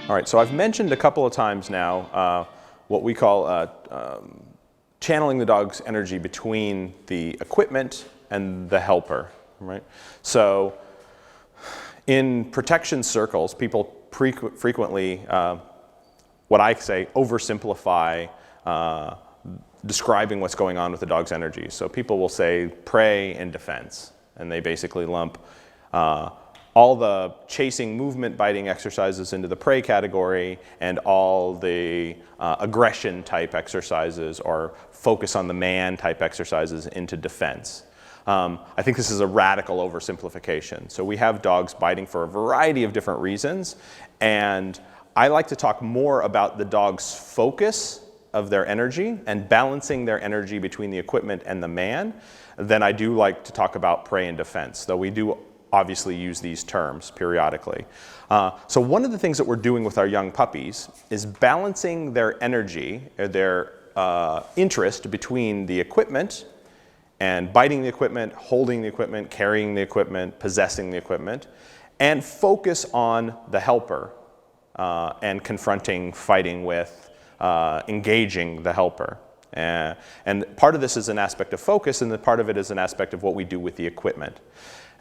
All right, so I've mentioned a couple of times now what we call channeling the dog's energy between the equipment and the helper, right? So in protection circles, people frequently, what I say, oversimplify describing what's going on with the dog's energy. So people will say prey and defense, and they basically lump all the chasing, movement, biting exercises into the prey category, and all the aggression type exercises or focus on the man type exercises into defense. I think this is a radical oversimplification. So we have dogs biting for a variety of different reasons, and I like to talk more about the dog's focus of their energy and balancing their energy between the equipment and the man than I do like to talk about prey and defense, though we do obviously use these terms periodically. So one of the things that we're doing with our young puppies is balancing their energy, or their interest between the equipment and biting the equipment, holding the equipment, carrying the equipment, possessing the equipment, and focus on the helper and confronting, fighting with, engaging the helper. And part of this is an aspect of focus, and the part of it is an aspect of what we do with the equipment.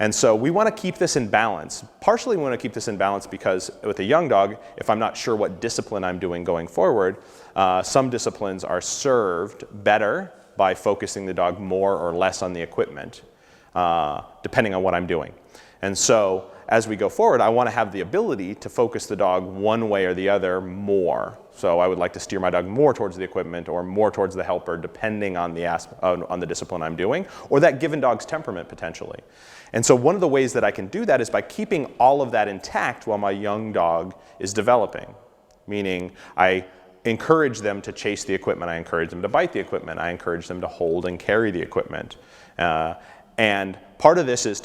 And so we want to keep this in balance. Partially we want to keep this in balance because with a young dog, if I'm not sure what discipline I'm doing going forward, some disciplines are served better by focusing the dog more or less on the equipment, depending on what I'm doing. And so as we go forward, I want to have the ability to focus the dog one way or the other more. So I would like to steer my dog more towards the equipment or more towards the helper, depending on the discipline I'm doing, or that given dog's temperament potentially. And so one of the ways that I can do that is by keeping all of that intact while my young dog is developing. Meaning I encourage them to chase the equipment, I encourage them to bite the equipment, I encourage them to hold and carry the equipment. And part of this is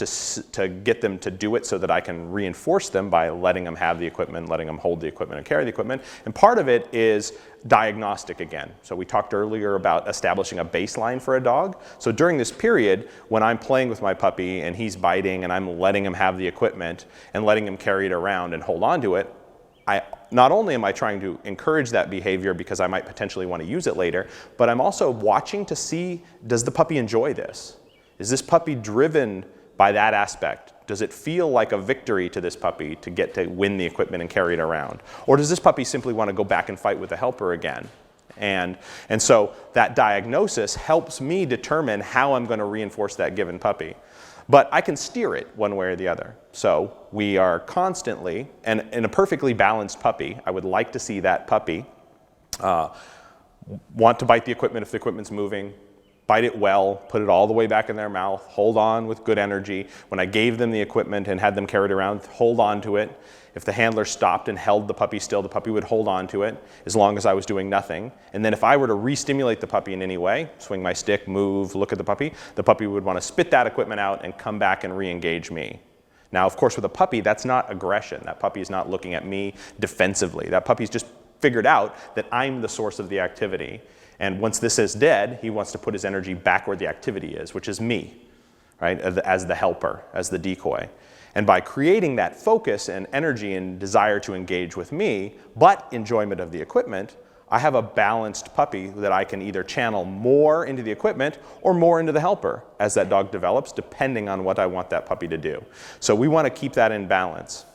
to get them to do it so that I can reinforce them by letting them have the equipment, letting them hold the equipment and carry the equipment. And part of it is diagnostic again. So we talked earlier about establishing a baseline for a dog. So during this period, when I'm playing with my puppy and he's biting and I'm letting him have the equipment and letting him carry it around and hold on to it, not only am I trying to encourage that behavior because I might potentially want to use it later, but I'm also watching to see, does the puppy enjoy this? Is this puppy driven by that aspect? Does it feel like a victory to this puppy to get to win the equipment and carry it around? Or does this puppy simply want to go back and fight with the helper again? And so that diagnosis helps me determine how I'm going to reinforce that given puppy. But I can steer it one way or the other. So we are constantly, and in a perfectly balanced puppy, I would like to see that puppy want to bite the equipment if the equipment's moving, bite it well, put it all the way back in their mouth, hold on with good energy. When I gave them the equipment and had them carry it around, hold on to it. If the handler stopped and held the puppy still, the puppy would hold on to it as long as I was doing nothing. And then if I were to re-stimulate the puppy in any way, swing my stick, move, look at the puppy would want to spit that equipment out and come back and re-engage me. Now, of course, with a puppy, that's not aggression. That puppy is not looking at me defensively. That puppy's just figured out that I'm the source of the activity. And once this is dead, he wants to put his energy back where the activity is, which is me, right, as the helper, as the decoy. And by creating that focus and energy and desire to engage with me, but enjoyment of the equipment, I have a balanced puppy that I can either channel more into the equipment or more into the helper as that dog develops, depending on what I want that puppy to do. So we want to keep that in balance.